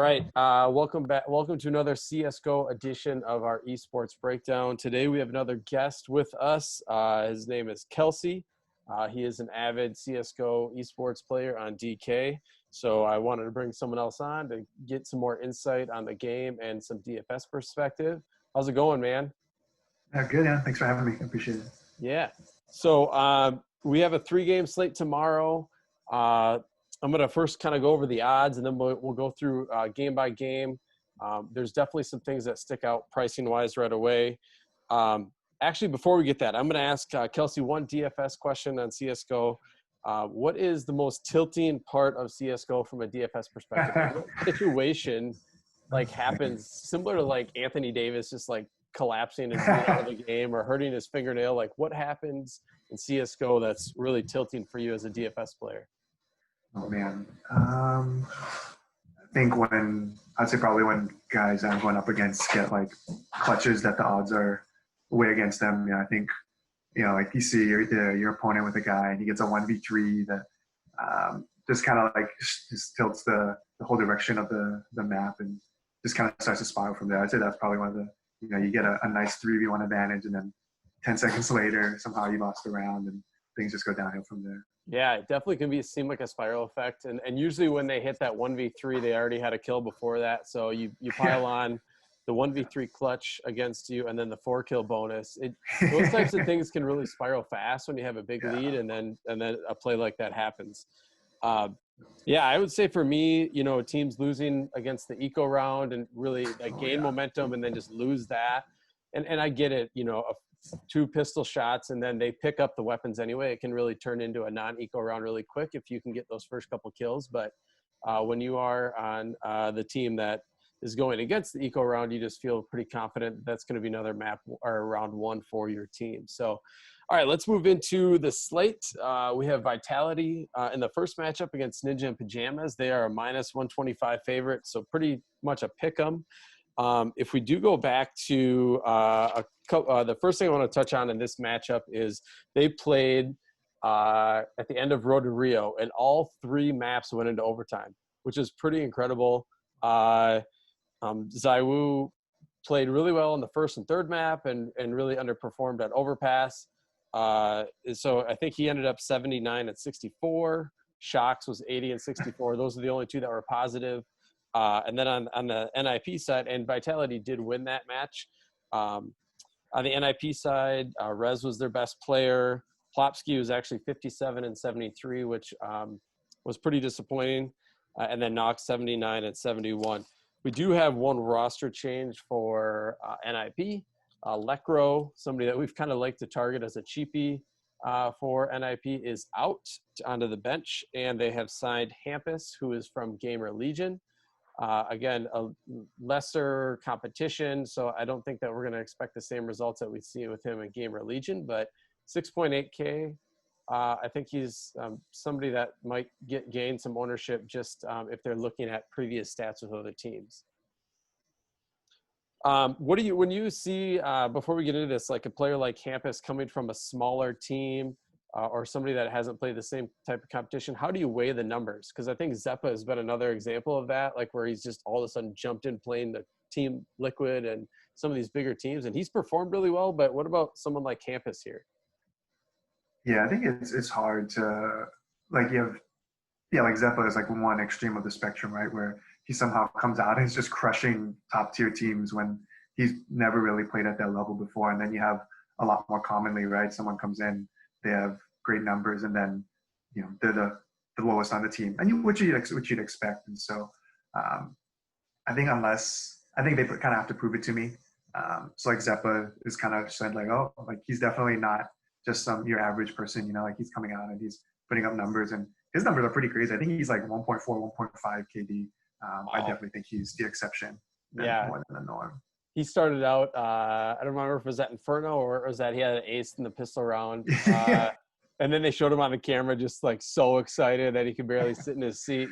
right. Welcome back. Welcome to another CSGO edition of our esports breakdown. Today we have another guest with us. His name is Kelsey. He is an avid CSGO esports player on DK. So I wanted to bring someone else on to get some more insight on the game and some DFS perspective. How's it going, man? Good, yeah. Thanks for having me. I appreciate it. Yeah. So we have a 3-game slate tomorrow. I'm going to first kind of go over the odds, and then we'll go through game by game. There's definitely some things that stick out pricing-wise right away. Actually, before we get that, I'm going to ask Kelsey one DFS question on CSGO. What is the most tilting part of CSGO from a DFS perspective? What situation happens similar to like Anthony Davis just like collapsing and being out of the game or hurting his fingernail? Like what happens in CSGO that's really tilting for you as a DFS player? Oh man, I think I'd say probably when guys I'm going up against get like clutches that the odds are way against them. I think like you see your opponent with a guy and he gets a 1v3 that just kind of like just tilts the whole direction of the map and just kind of starts to spiral from there. I'd say that's probably one of the you get a nice 3v1 advantage and then 10 seconds later somehow you lost the round and things just go downhill from there. Yeah, it definitely can seem like a spiral effect. And usually when they hit that 1v3, they already had a kill before that. So you pile on the 1v3 clutch against you and then the 4-kill bonus. Those types of things can really spiral fast when you have a big lead and then a play like that happens. Yeah, I would say for me, teams losing against the eco round and really gain momentum and then just lose that. And I get it, 2 pistol shots and then they pick up the weapons anyway. It can really turn into a non-eco round really quick if you can get those first couple kills. But when you are on the team that is going against the eco round, you just feel pretty confident that's going to be another map or round 1 for your team. So, all right, let's move into the slate. We have Vitality in the first matchup against Ninja and Pajamas. They are a -125 favorite, so pretty much a pick 'em. If we do go back to the first thing I want to touch on in this matchup is they played at the end of Road to Rio, and all 3 maps went into overtime, which is pretty incredible. Zywoo played really well in the first and third map and really underperformed at Overpass. So I think he ended up 79 and 64. Shox was 80 and 64. Those are the only 2 that were positive. And then on the NIP side, and Vitality did win that match. On the NIP side, Rez was their best player. Plopsky was actually 57 and 73, which was pretty disappointing. And then Nox 79 and 71. We do have one roster change for NIP. Lekro, somebody that we've kind of liked to target as a cheapie for NIP, is out onto the bench. And they have signed Hampus, who is from Gamer Legion. Again, a lesser competition, so I don't think that we're going to expect the same results that we see with him in Gamer Legion, but 6.8K, I think he's somebody that might gain some ownership just if they're looking at previous stats with other teams. When you see, before we get into this, like a player like Hampus coming from a smaller team, or somebody that hasn't played the same type of competition, how do you weigh the numbers? Because I think Zeppa has been another example of that, like where he's just all of a sudden jumped in playing the Team Liquid and some of these bigger teams, and he's performed really well. But what about someone like Hampus here? Yeah, I think it's hard to like Zeppa is like one extreme of the spectrum, right? Where he somehow comes out and is just crushing top tier teams when he's never really played at that level before. And then you have a lot more commonly, right? Someone comes in, they have great numbers, and then they're the lowest on the team, and which you'd expect. And so I think they kind of have to prove it to me. So like Zeppa is kind of said like, oh, like he's definitely not just your average person, like he's coming out and he's putting up numbers, and his numbers are pretty crazy. I think he's like 1.4, 1.5 KD. Wow. I definitely think he's the exception more than the norm. He started out, I don't remember if it was at Inferno or was that he had an ace in the pistol round. And then they showed him on the camera just like so excited that he could barely sit in his seat.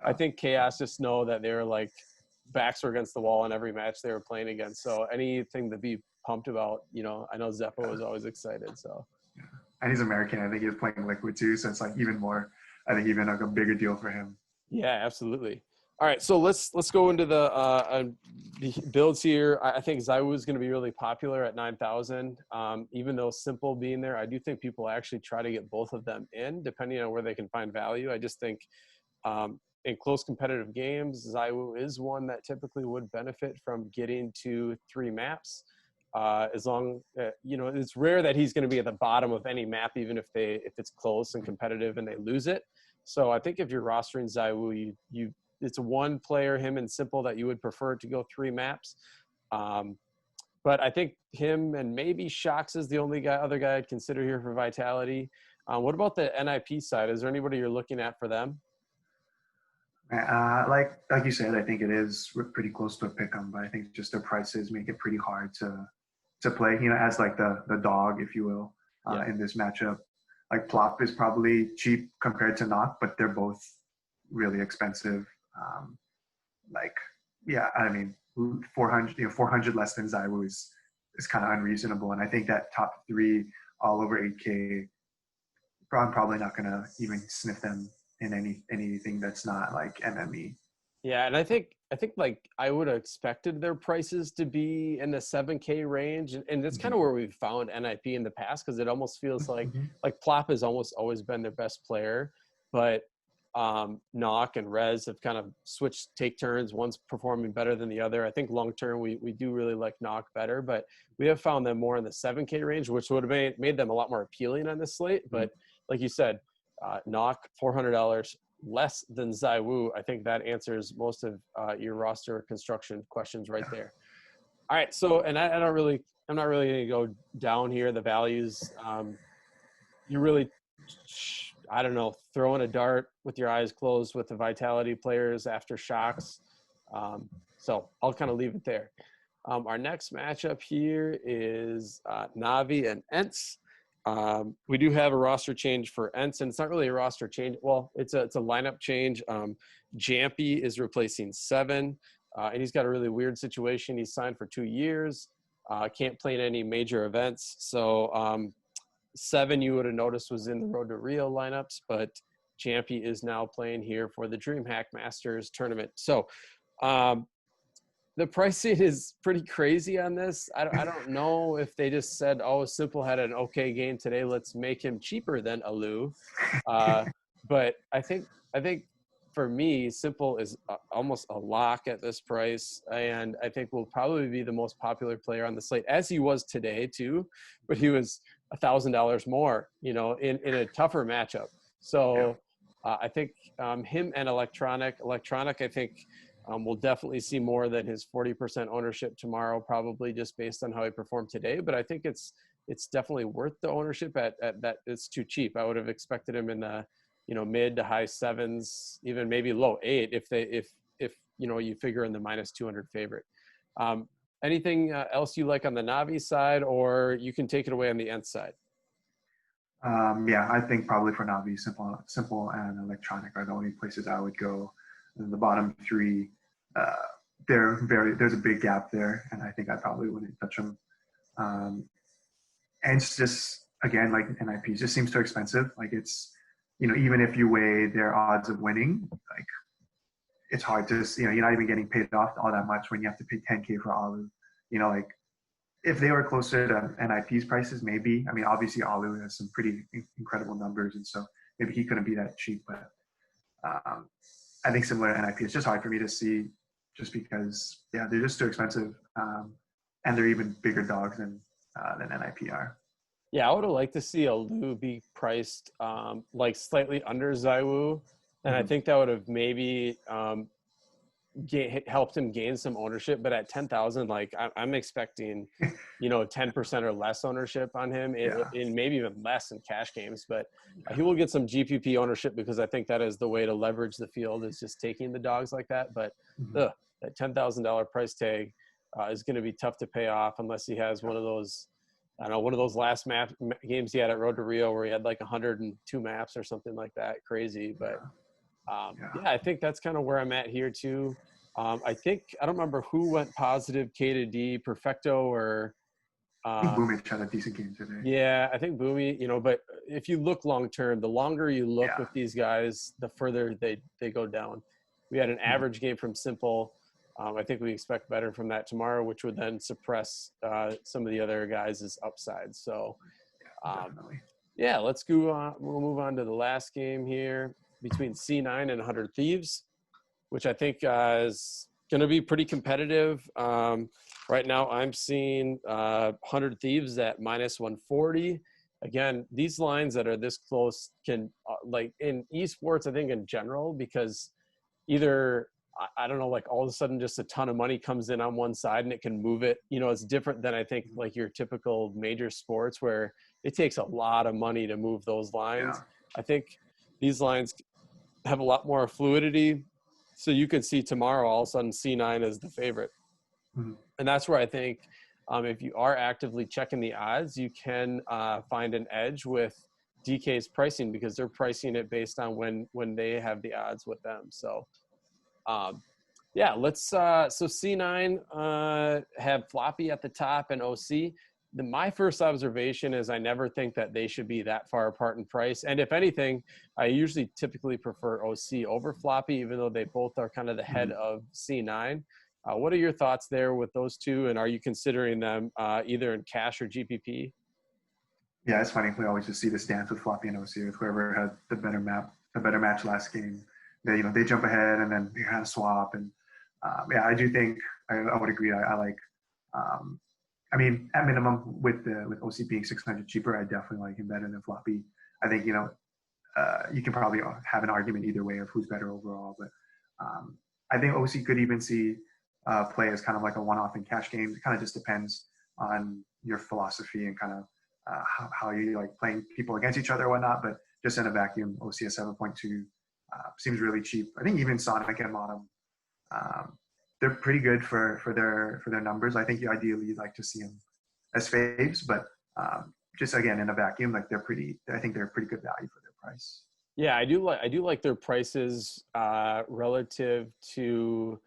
I think Chaos just know that they were like backs were against the wall in every match they were playing against. So anything to be pumped about, I know Zeppa was always excited. So. Yeah. And he's American. I think he was playing Liquid too. So it's like even more, I think even like a bigger deal for him. Yeah, absolutely. All right, so let's go into the builds here. I think Zywoo is going to be really popular at 9,000. Even though Simple being there, I do think people actually try to get both of them in, depending on where they can find value. I just think in close competitive games, Zywoo is one that typically would benefit from getting to 3 maps. As long it's rare that he's going to be at the bottom of any map, even if it's close and competitive and they lose it. So I think if you're rostering Zywoo, it's one player, him and Simple, that you would prefer to go 3 maps. But I think him and maybe Shox is the only other guy I'd consider here for Vitality. What about the NIP side? Is there anybody you're looking at for them? Like you said, I think it is pretty close to a pick 'em, but I think just their prices make it pretty hard to play, as like the dog, if you will, in this matchup. Like Plop is probably cheap compared to Knock, but they're both really expensive. I mean, 400 less than Zywoo is kind of unreasonable. And I think that top 3 all over 8K, I'm probably not going to even sniff them in anything that's not like MME. Yeah, and I think like I would have expected their prices to be in the 7K range, and that's kind of where we've found NIP in the past, because it almost feels like Plop has almost always been their best player, but Knock and Rez have kind of switched take turns. One's performing better than the other. I think long term we do really like Knock better, but we have found them more in the 7K range, which would have made them a lot more appealing on this slate. But like you said, Knock $400 less than Zywoo. I think that answers most of your roster construction questions right there. All right, so and I'm not really going to go down here the values. You're really, I don't know, throwing a dart with your eyes closed with the Vitality players after Shox. So I'll kind of leave it there. Our next matchup here is Navi and Ents. We do have a roster change for Ents, and it's not really a roster change. Well, it's a lineup change. Jampy is replacing Seven, and he's got a really weird situation. He's signed for 2 years, can't play in any major events. So Seven, you would have noticed, was in the Road to Rio lineups, but Jampy is now playing here for the DreamHack Masters tournament. So the pricing is pretty crazy on this. I don't know if they just said, oh, Simple had an okay game today, let's make him cheaper than Alu. But I think for me, Simple is almost a lock at this price, and I think will probably be the most popular player on the slate, as he was today too, but he was $1,000 more, in a tougher matchup. So I think him and Electronic, I think we'll definitely see more than his 40% ownership tomorrow, probably just based on how he performed today. But I think it's definitely worth the ownership at that. It's too cheap. I would have expected him in the mid to high 7s, even maybe low 8 if you figure in the -200 favorite. Anything else you like on the Navi side, or you can take it away on the Ent side? I think probably for Navi, Simple and Electronic are the only places I would go. And the bottom 3, there's a big gap there, and I think I probably wouldn't touch them. And it's just, again, like NIP, just seems too expensive. Like it's, even if you weigh their odds of winning, like it's hard to, you're not even getting paid off all that much when you have to pay 10K for Alu. Like if they were closer to NIP's prices, maybe. I mean, obviously Alu has some pretty incredible numbers, and so maybe he couldn't be that cheap. But I think similar to NIP, it's just hard for me to see, just because they're just too expensive, and they're even bigger dogs than NIP are. Yeah, I would have liked to see Alu be priced like slightly under Zywoo, and I think that would have maybe helped him gain some ownership. But at 10,000, like I'm expecting, 10% or less ownership on him, in maybe even less in cash games. But he will get some GPP ownership, because I think that is the way to leverage the field, is just taking the dogs like that. But that $10,000 price tag is going to be tough to pay off unless he has one of those. I don't know, one of those last games he had at Road to Rio where he had like 102 maps or something like that. Crazy. But I think that's kind of where I'm at here too. I don't remember who went positive, K to D, Perfecto, or I think Boomich had a decent game today. Yeah, I think Boomy, but if you look long term, the longer you look with these guys, the further they go down. we had an average game from Simple. I think we expect better from that tomorrow, which would then suppress some of the other guys' upside. So, Definitely. yeah, let's go. We'll move on to the last game here between C9 and 100 Thieves, which I think is going to be pretty competitive. Right now, I'm seeing 100 Thieves at -140. Again, these lines that are this close can, like in esports, I think in general, because either I don't know, like all of a sudden just a ton of money comes in on one side and it can move it. You know, it's different than I think like your typical major sports where it takes a lot of money to move those lines. Yeah. I think these lines have a lot more fluidity. So you could see tomorrow all of a sudden C9 is the favorite. Mhm. And that's where I think if you are actively checking the odds, you can find an edge with DK's pricing because they're pricing it based on when they have the odds with them. So yeah, let's so C9 have Floppy at the top and OC. My first observation is I never think that they should be that far apart in price. And if anything, I usually typically prefer OC over Floppy, even though they both are kind of the head of C9. What are your thoughts there with those two? And are you considering them either in cash or GPP? Yeah, it's funny. We always just see this dance with Floppy and OC with whoever had the better match last game. They jump ahead and then they kind of swap. And yeah, I do think I would agree. I like. I mean, at minimum, with OC being 600 cheaper, I definitely like him better than Floppy. I think you can probably have an argument either way of who's better overall, but I think OC could even see play as kind of like a one-off in cash games. It kind of just depends on your philosophy and kind of how you like playing people against each other or whatnot. But just in a vacuum, OC at 7.2 seems really cheap. I think even Sonic and Modem, they're pretty good for their numbers. I think you ideally like to see them as faves, but just again in a vacuum, like I think they're pretty good value for their price. Yeah, I do like their prices relative to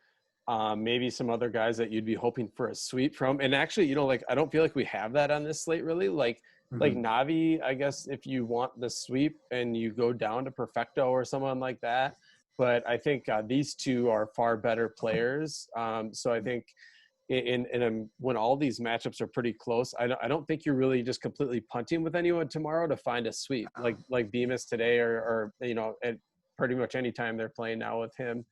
maybe some other guys that you'd be hoping for a sweep from. And actually, like I don't feel like we have that on this slate really. Like Navi, I guess if you want the sweep and you go down to Perfecto or someone like that. But I think these two are far better players. So I think when all these matchups are pretty close, I don't think you're really just completely punting with anyone tomorrow to find a sweep like Bemis today or at pretty much any time they're playing now with him.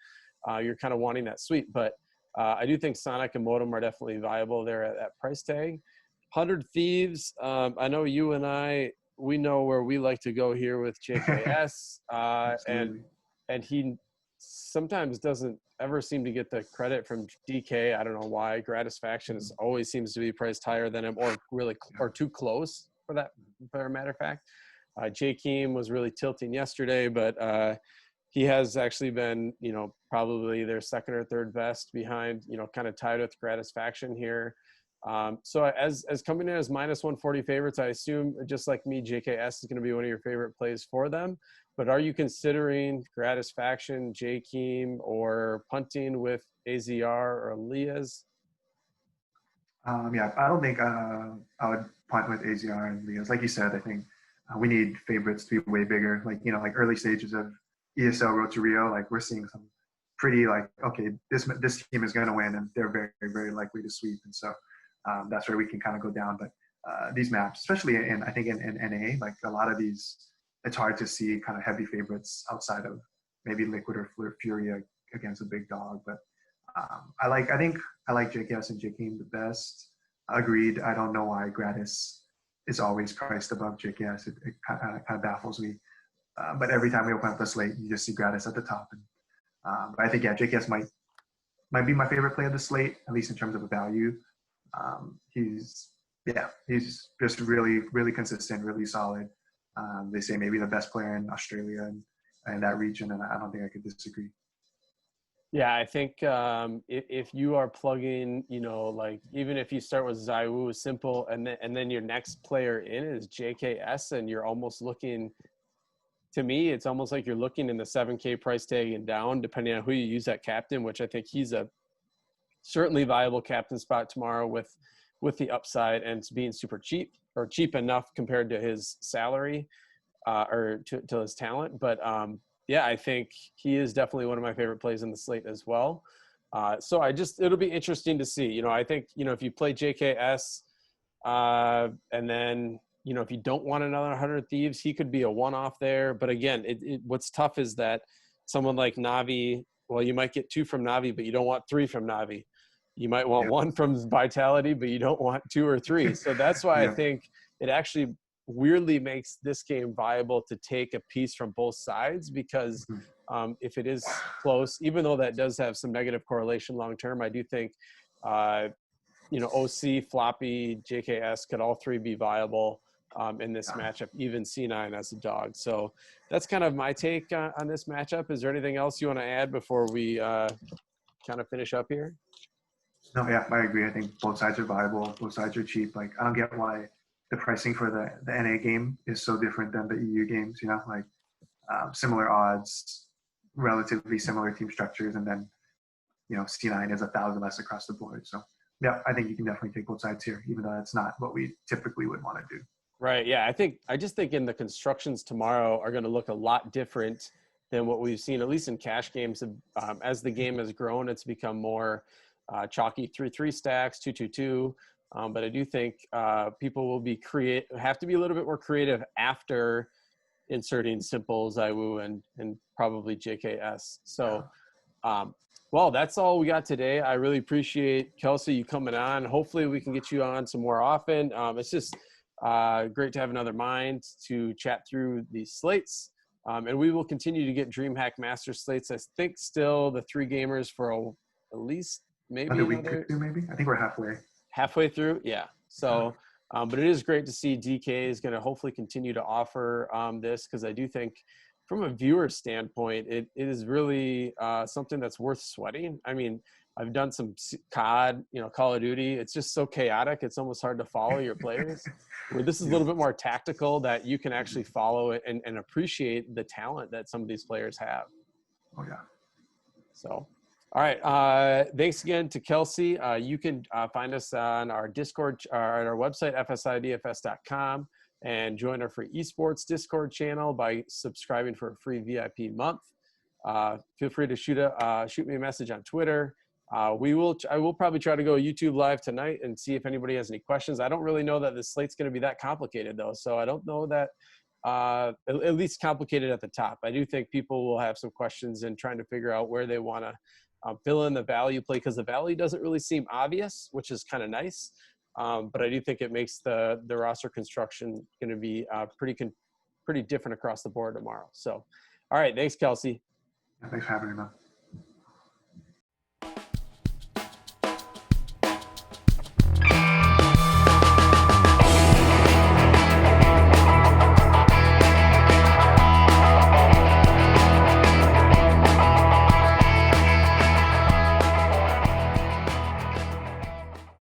You're kind of wanting that sweep, but I do think Sonic and Modem are definitely viable there at that price tag. 100 Thieves. I know you and we know where we like to go here with JKS, and he sometimes doesn't ever seem to get the credit from DK. I don't know why. Gratisfaction always seems to be priced higher than him, or too close for a matter of fact. J-Keem was really tilting yesterday, but he has actually been, probably their second or third best behind, kind of tied with Gratisfaction here. So as coming in as -140 favorites, I assume just like me, JKS is going to be one of your favorite plays for them. But are you considering Gratisfaction, J-Keem, or punting with AZR or Elias? Yeah, I don't think I would punt with AZR and Leos. Like you said, I think we need favorites to be way bigger. Like early stages of ESL Road to Rio, like we're seeing some pretty okay, this team is going to win and they're very, very likely to sweep. And so that's where we can kind of go down. But these maps, especially in NA, like a lot of these, it's hard to see kind of heavy favorites outside of maybe Liquid or Fury against a big dog. But I think I like JKS and JKeem the best. Agreed. I don't know why Gratis is always priced above JKS. It kind of baffles me. But every time we open up the slate, you just see Gratis at the top. And but I think JKS might be my favorite play of the slate, at least in terms of a value. He's just really, really consistent, really solid. They say maybe the best player in Australia and that region, and I don't think I could disagree. Yeah, I think if you are plugging, even if you start with Zaiwu, Simple, and then your next player in is JKS, and you're almost looking, to me, it's almost like you're looking in the 7K price tag and down, depending on who you use at captain, which I think he's a certainly viable captain spot tomorrow with the upside and being super cheap or cheap enough compared to his salary or to his talent. But yeah, I think he is definitely one of my favorite plays in the slate as well. So it'll be interesting to see. I think, if you play JKS, and then, if you don't want another 100 Thieves, he could be a one-off there. But again, what's tough is that someone like Navi, well, you might get 2 from Navi, but you don't want 3 from Navi. You might want 1 from Vitality, but you don't want 2 or 3. So that's why I think it actually weirdly makes this game viable to take a piece from both sides, because if it is close, even though that does have some negative correlation long term, I do think OC, Floppy, JKS could all 3 be viable in this matchup, even C9 as a dog. So that's kind of my take on this matchup. Is there anything else you want to add before we kind of finish up here? No, yeah, I agree. I think both sides are viable. Both sides are cheap. Like, I don't get why the pricing for the NA game is so different than the EU games, like similar odds, relatively similar team structures, and then, C9 is 1,000 less across the board. So, yeah, I think you can definitely take both sides here, even though that's not what we typically would want to do. Right. Yeah. I just think in the constructions tomorrow are going to look a lot different than what we've seen, at least in cash games. As the game has grown, it's become more chalky 3-3 stacks, 2-2-2. But I do think people will have to be a little bit more creative after inserting simple Zaiwu and probably JKS. So, well, that's all we got today. I really appreciate, Kelsey, you coming on. Hopefully we can get you on some more often. It's just great to have another mind to chat through these slates. And we will continue to get DreamHack Master slates. I think still the 3 gamers for at least maybe another week or 2, maybe. I think we're halfway through. Yeah. So, but it is great to see DK is going to hopefully continue to offer this, because I do think from a viewer standpoint, it is really something that's worth sweating. I mean, I've done some COD, Call of Duty. It's just so chaotic. It's almost hard to follow your players. Where this is a little bit more tactical, that you can actually follow it and appreciate the talent that some of these players have. Oh, yeah. So, all right. Thanks again to Kelsey. You can find us on our Discord, at our website, fsidfs.com, and join our free esports Discord channel by subscribing for a free VIP month. Feel free to shoot me a message on Twitter. I will probably try to go YouTube live tonight and see if anybody has any questions. I don't really know that the slate's going to be that complicated, though. So I don't know that at least complicated at the top. I do think people will have some questions and trying to figure out where they want to fill in the value play, because the value doesn't really seem obvious, which is kind of nice. But I do think it makes the roster construction going to be pretty different across the board tomorrow. So, all right. Thanks, Kelsey. Thanks for having me, man.